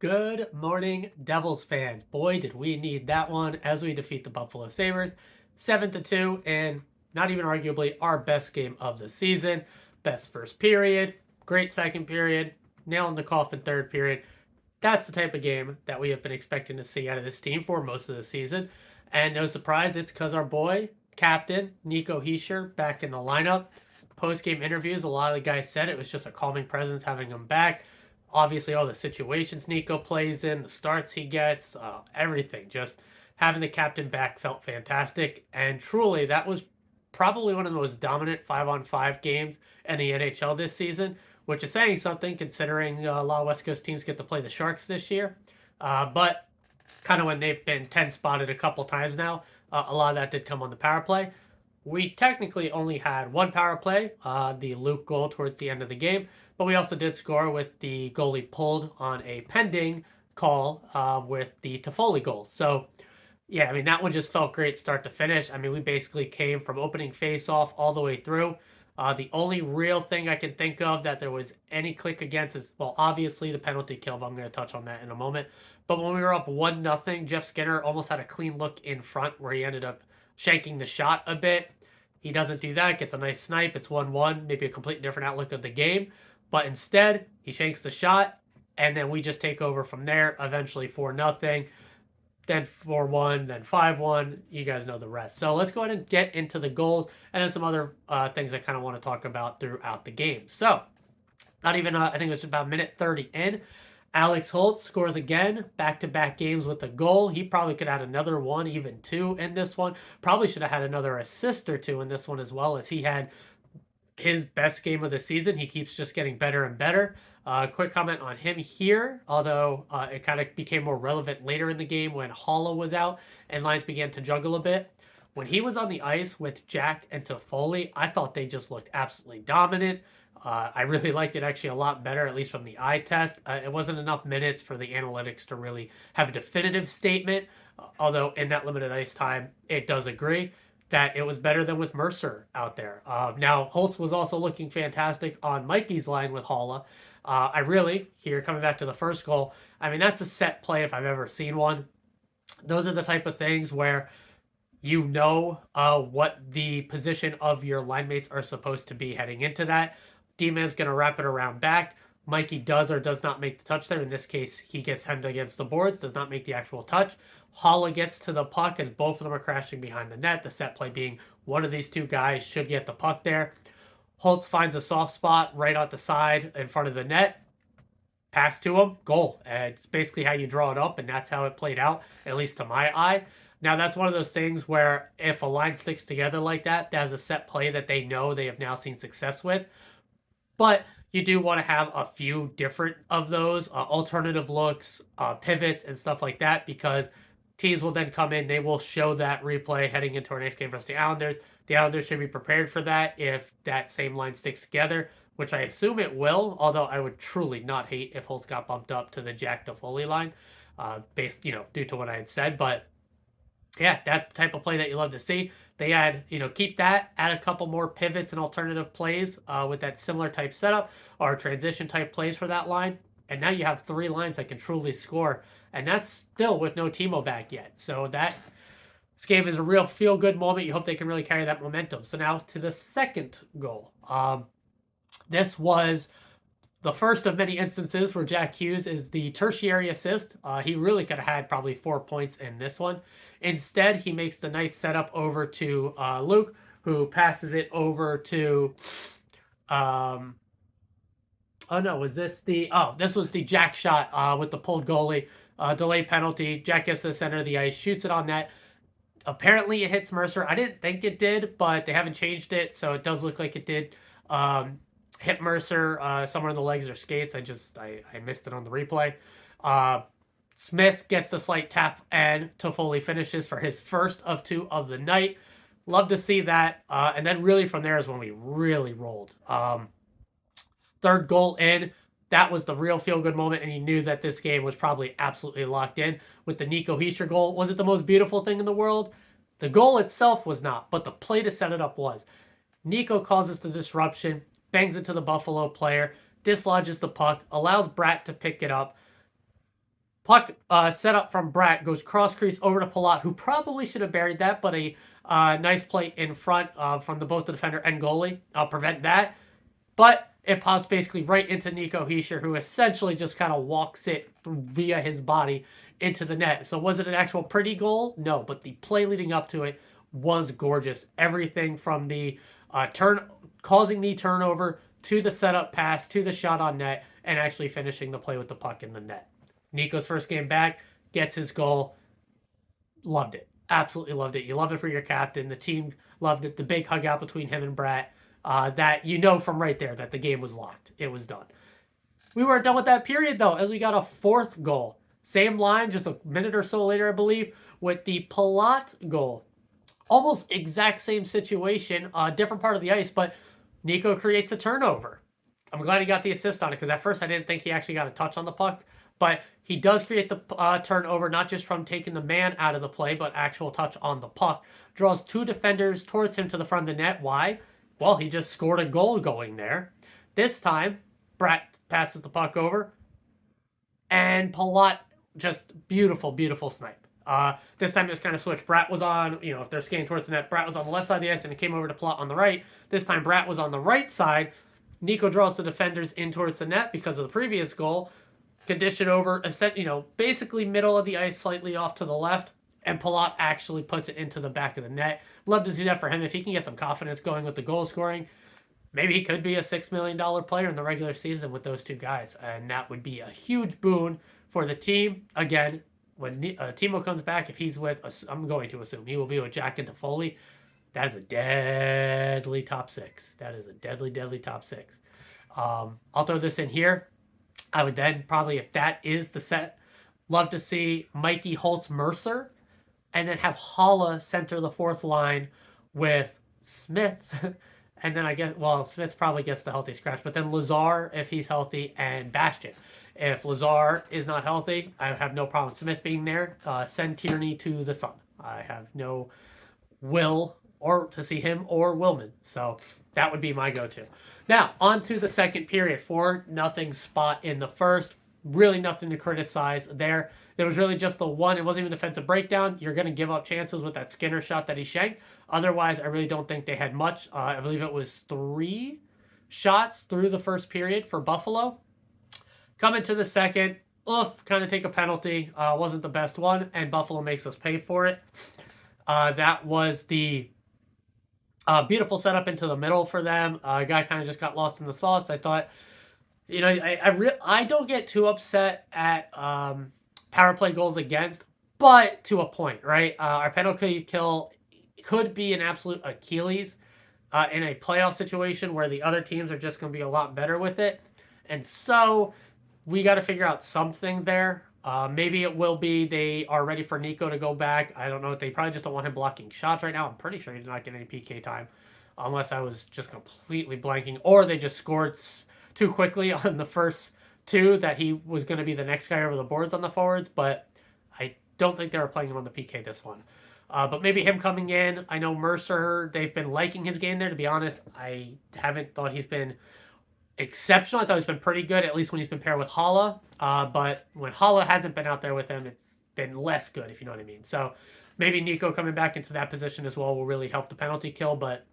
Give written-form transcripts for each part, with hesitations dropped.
Good morning, Devils fans. Boy, did we need that one as we defeat the Buffalo Sabres 7-2, and not even arguably our best game of the season. Best first period, great second period, nail in the coffin third period. That's the type of game that we have been expecting to see out of this team for most of the season. And no surprise, it's because our boy, captain Nico back in the lineup. Post game interviews, a lot of the guys said it was just a calming presence having him back. Obviously, all the situations Nico plays in, the starts he gets, everything. Just having the captain back felt fantastic. And truly, that was probably one of the most dominant 5-on-5 games in the NHL this season, which is saying something considering a lot of West Coast teams get to play the Sharks this year. But kind of when they've been 10 spotted a couple times now, a lot of that did come on the power play. We technically only had one power play, the Luke goal towards the end of the game, but we also did score with the goalie pulled on a pending call with the Toffoli goal. So, yeah, I mean, that one just felt great start to finish. I mean, we basically came from opening face-off all the way through. The only real thing I can think of that there was any click against is, well, obviously the penalty kill, but I'm going to touch on that in a moment. But when we were up 1-0, Jeff Skinner almost had a clean look in front where he ended up shanking the shot a bit. He doesn't do that, gets a nice snipe. It's 1-1, maybe a completely different outlook of the game. But instead, he shanks the shot, and then we just take over from there, eventually 4-0, then 4-1, then 5-1. You guys know the rest. So let's go ahead and get into the goals and then some other things I kind of want to talk about throughout the game. So, not even, I think it was about minute 30 in. Alex Holtz scores again, back-to-back games with a goal. He probably could add another one, even two in this one. Probably should have had another assist or two in this one as well, as he had his best game of the season. He keeps just getting better and better. Quick comment on him here, although it kind of became more relevant later in the game when Holla was out and lines began to juggle a bit. When he was on the ice with Jack and Toffoli, I thought they just looked absolutely dominant. I really liked it actually a lot better, at least from the eye test. It wasn't enough minutes for the analytics to really have a definitive statement, although in that limited ice time, it does agree that it was better than with Mercer out there. Now, Holtz was also looking fantastic on Mikey's line with Holla. I really, here coming back to the first goal, I mean, that's a set play if I've ever seen one. Those are the type of things where you know what the position of your line mates are supposed to be heading into that. D-Man's going to wrap it around back. Mikey does or does not make the touch there. In this case, he gets hemmed against the boards, does not make the actual touch. Holla gets to the puck as both of them are crashing behind the net. The set play being one of these two guys should get the puck there. Holtz finds a soft spot right on the side in front of the net. Pass to him, goal. It's basically how you draw it up, and that's how it played out, at least to my eye. Now, that's one of those things where if a line sticks together like that, that's a set play that they know they have now seen success with. But you do want to have a few different of those alternative looks, pivots, and stuff like that, because teams will then come in. They will show that replay heading into our next game versus the Islanders. The Islanders should be prepared for that if that same line sticks together, which I assume it will, although I would truly not hate if Holtz got bumped up to the Jack Toffoli line, based, due to what I had said. But yeah, that's the type of play that you love to see. They add, keep that, add a couple more pivots and alternative plays with that similar type setup or transition type plays for that line. And now you have three lines that can truly score. And that's still with no Timo back yet. So this game is a real feel-good moment. You hope they can really carry that momentum. So now to the second goal. This was the first of many instances where Jack Hughes is the tertiary assist. He really could have had probably 4 points in this one. Instead, he makes the nice setup over to Luke, who passes it over to. Oh no, was this the? Oh, this was the Jack shot with the pulled goalie. Delay penalty. Jack gets to the center of the ice, shoots it on net. Apparently, it hits Mercer. I didn't think it did, but they haven't changed it, so it does look like it did. Hit Mercer somewhere in the legs or skates. I missed it on the replay. Smith gets the slight tap, and Toffoli finishes for his first of two of the night. Love to see that. And then really from there is when we really rolled. Third goal in. That was the real feel-good moment, and you knew that this game was probably absolutely locked in with the Nico goal. Was it the most beautiful thing in the world? The goal itself was not, but the play to set it up was. Nico causes the disruption, bangs it to the Buffalo player, dislodges the puck, allows Bratt to pick it up. Puck set up from Bratt goes cross crease over to Palat, who probably should have buried that, but a nice play in front from both the defender and goalie prevent that. But it pops basically right into Nico Hischier, who essentially just kind of walks it via his body into the net. So was it an actual pretty goal? No, but the play leading up to it was gorgeous. Everything from the causing the turnover to the setup pass to the shot on net and actually finishing the play with the puck in the net. Nico's first game back, gets his goal. Loved it. Absolutely loved it. You love it for your captain. The team loved it. The big hug out between him and Bratt. That you know from right there that the game was locked. It was done. We weren't done with that period, though, as we got a fourth goal. Same line, just a minute or so later, I believe, with the Palat goal. Almost exact same situation, different part of the ice, but Nico creates a turnover. I'm glad he got the assist on it, because at first I didn't think he actually got a touch on the puck, but he does create the turnover, not just from taking the man out of the play, but actual touch on the puck. Draws two defenders towards him to the front of the net. Why? Well, he just scored a goal going there. This time, Bratt passes the puck over, and Palat just beautiful, beautiful snipe. This time it's kind of switched. Bratt was on, if they're skating towards the net, Bratt was on the left side of the ice and it came over to Palat on the right. This time Bratt was on the right side. Nico draws the defenders in towards the net because of the previous goal. Condition over, basically middle of the ice, slightly off to the left, and Palat actually puts it into the back of the net. Love to see that for him. If he can get some confidence going with the goal scoring, maybe he could be a $6 million player in the regular season with those two guys, and that would be a huge boon for the team. Again, when Timo comes back, if he's with, I'm going to assume he will be with Jack and Toffoli, that is a deadly top six. That is a deadly, deadly top six. I'll throw this in here. I would then probably, if that is the set, love to see Mikey Holtz-Mercer and then have Holla center the fourth line with Smith. And then I guess, Smith probably gets the healthy scratch, but then Lazar, if he's healthy, and Bastian. If Lazar is not healthy, I have no problem with Smith being there. Send Tierney to the Sun. I have no will or to see him or Willman. So that would be my go-to. Now, on to the second period. 4-0 spot in the first. Really nothing to criticize there. There was really just the one. It wasn't even a defensive breakdown. You're going to give up chances with that Skinner shot that he shanked. Otherwise, I really don't think they had much. I believe it was 3 shots through the first period for Buffalo. Coming to the second, kind of take a penalty. Wasn't the best one, and Buffalo makes us pay for it. That was the beautiful setup into the middle for them. Guy kind of just got lost in the sauce. I thought, I don't get too upset at power play goals against, but to a point, right? Our penalty kill could be an absolute Achilles in a playoff situation where the other teams are just going to be a lot better with it. And so we got to figure out something there. Maybe it will be they are ready for Nico to go back. I don't know. They probably just don't want him blocking shots right now. I'm pretty sure he did not get any PK time, unless I was just completely blanking, or they just scored too quickly on the first 2 that he was going to be the next guy over the boards on the forwards. But I don't think they were playing him on the PK this one. But maybe him coming in. I know Mercer, they've been liking his game there. To be honest, I haven't thought he's been exceptional. I thought he's been pretty good, at least when he's been paired with Holla. But when Holla hasn't been out there with him, it's been less good, if you know what I mean. So maybe Nico coming back into that position as well will really help the penalty kill. But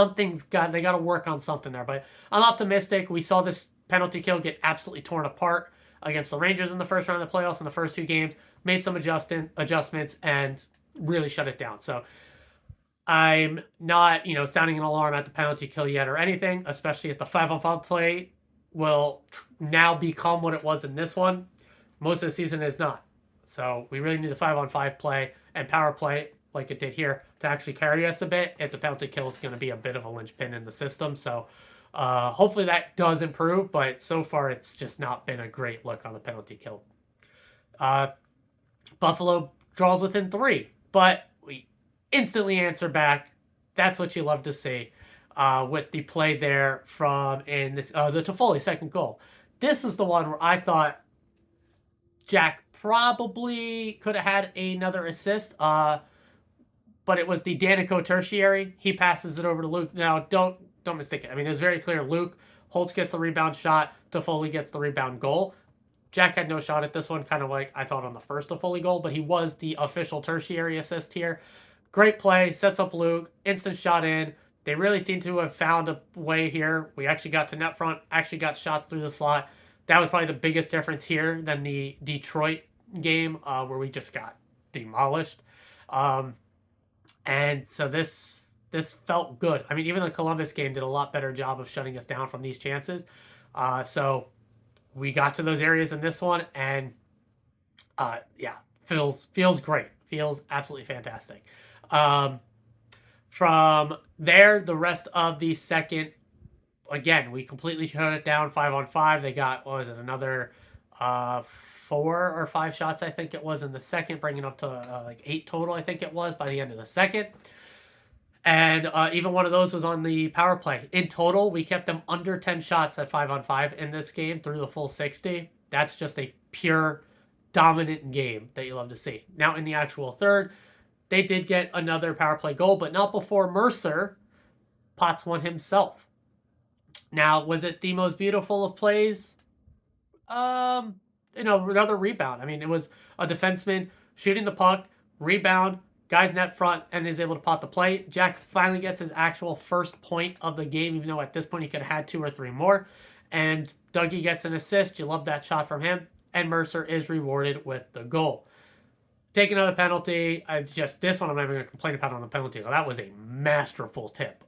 they got to work on something there. But I'm optimistic. We saw this penalty kill get absolutely torn apart against the Rangers in the first round of the playoffs in the first 2 games. Made some adjustments and really shut it down. So I'm not, sounding an alarm at the penalty kill yet or anything, especially if the 5-on-5 play will now become what it was in this one. Most of the season is not. So we really need the 5-on-5 play and power play, like it did here, to actually carry us a bit if the penalty kill is going to be a bit of a linchpin in the system. So hopefully that does improve, but so far it's just not been a great look on the penalty kill. Buffalo draws within 3, but we instantly answer back. That's what you love to see with the play there from the Toffoli second goal. This is the one where I thought Jack probably could have had another assist, but it was the Danico tertiary. He passes it over to Luke. Now, don't mistake it. I mean, it's very clear. Luke Holtz gets the rebound shot. Toffoli gets the rebound goal. Jack had no shot at this one, kind of like I thought on the first of Foley goal, but he was the official tertiary assist here. Great play, sets up Luke, instant shot in. They really seem to have found a way here. We actually got to net front, actually got shots through the slot. That was probably the biggest difference here than the Detroit game where we just got demolished. And so this felt good. I mean, even the Columbus game did a lot better job of shutting us down from these chances. So we got to those areas in this one, and yeah, feels great. Feels absolutely fantastic. From there, the rest of the second, again, we completely shut it down 5-on-5. They got, what was it, another 4 or 5 shots, I think it was, in the second, bringing up to like 8 total, I think it was, by the end of the second. And even one of those was on the power play. In total, we kept them under 10 shots at 5-on-5 in this game through the full 60. That's just a pure dominant game that you love to see. Now, in the actual third, they did get another power play goal, but not before Mercer pots one himself. Now, was it the most beautiful of plays? Another rebound. I mean, it was a defenseman shooting the puck, rebound, guy's net front, and is able to pot the play. Jack finally gets his actual first point of the game, even though at this point he could have had 2 or 3 more. And Dougie gets an assist. You love that shot from him. And Mercer is rewarded with the goal. Take another penalty. This one I'm not even going to complain about on the penalty. That was a masterful tip.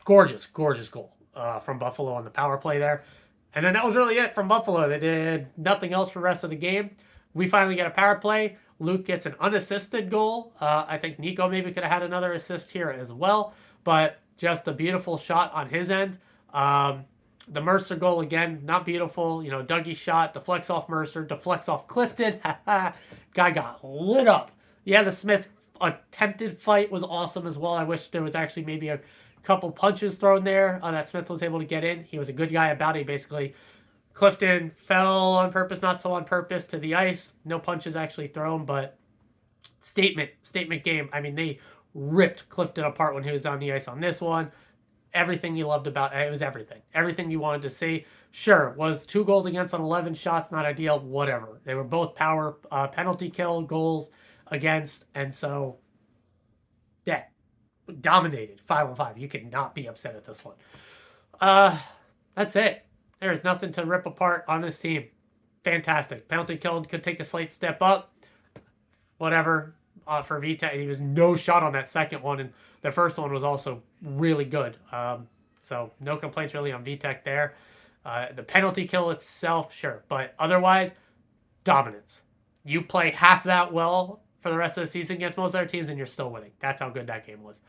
Gorgeous goal from Buffalo on the power play there. And then that was really it from Buffalo. They did nothing else for the rest of the game. We finally get a power play. Luke gets an unassisted goal. I think Nico maybe could have had another assist here as well. But just a beautiful shot on his end. The Mercer goal, again, not beautiful. Dougie shot, deflects off Mercer, deflects off Clifton. Guy got lit up. Yeah, the Smith attempted fight was awesome as well. I wish there was actually maybe a couple punches thrown there that Smith was able to get in. He was a good guy about it. Basically, Clifton fell on purpose, not so on purpose, to the ice. No punches actually thrown, but statement game. I mean, they ripped Clifton apart when he was on the ice on this one. Everything you loved about it was everything. Everything you wanted to see. Sure, was 2 goals against on 11 shots, not ideal, whatever. They were both power penalty kill goals against, and so, yeah, dominated 5-on-5. You could not be upset at this one. That's it. There's nothing to rip apart on this team. Fantastic. Penalty kill could take a slight step up. Whatever. For Vitek, he was no shot on that second one, and the first one was also really good. So no complaints really on Vitek there. The penalty kill itself, sure, but otherwise, dominance. You play half that well for the rest of the season against most other teams, and you're still winning. That's how good that game was.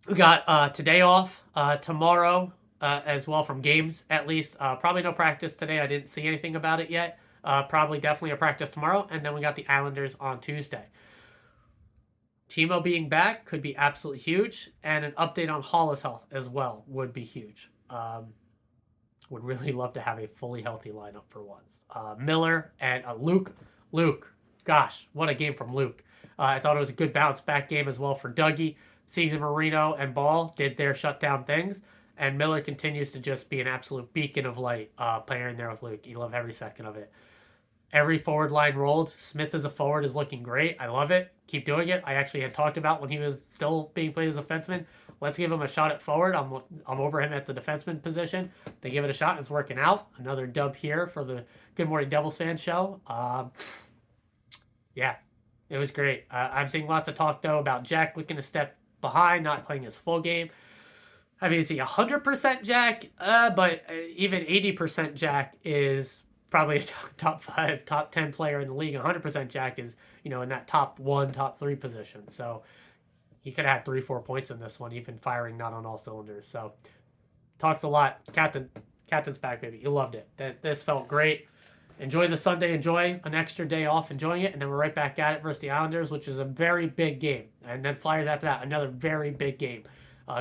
We got today off, tomorrow as well from games, at least. Probably no practice today. I didn't see anything about it yet. Probably definitely a practice tomorrow, and then we got the Islanders on Tuesday. Timo being back could be absolutely huge, and an update on Hollis' health as well would be huge. Would really love to have a fully healthy lineup for once. Miller and Luke. Gosh, what a game from Luke. I thought it was a good bounce back game as well for Dougie. Cesar Marino and Ball did their shutdown things, and Miller continues to just be an absolute beacon of light playing there with Luke. You love every second of it. Every forward line rolled. Smith as a forward is looking great. I love it. Keep doing it. I actually had talked about when he was still being played as a defenseman. Let's give him a shot at forward. I'm over him at the defenseman position. They give it a shot. It's working out. Another dub here for the Good Morning Devils fan show. Yeah, it was great. I'm seeing lots of talk, though, about Jack looking to step behind, not playing his full game. I mean, is he 100% Jack? But even 80% Jack is probably a top 5, top 10 player in the league. 100% Jack is, in that top 1, top 3 position. So he could have had 3-4 points in this one, even firing not on all cylinders. So talks a lot. Captain's back, baby. You loved it. This felt great. Enjoy the Sunday. Enjoy an extra day off enjoying it. And then we're right back at it versus the Islanders, which is a very big game. And then Flyers after that, another very big game.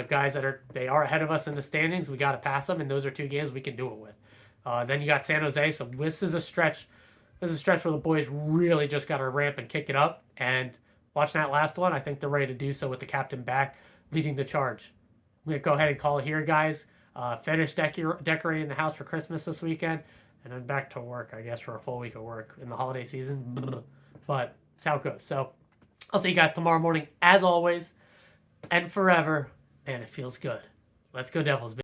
Guys they are ahead of us in the standings. We got to pass them, and those are 2 games we can do it with. Then you got San Jose. So this is a stretch. This is a stretch where the boys really just got to ramp and kick it up. And watching that last one, I think they're ready to do so with the captain back, leading the charge. I'm going to go ahead and call it here, guys. Finish decorating the house for Christmas this weekend, and then back to work, I guess, for a full week of work in the holiday season. But that's how it goes. So I'll see you guys tomorrow morning, as always, and forever, and it feels good. Let's go Devils, baby.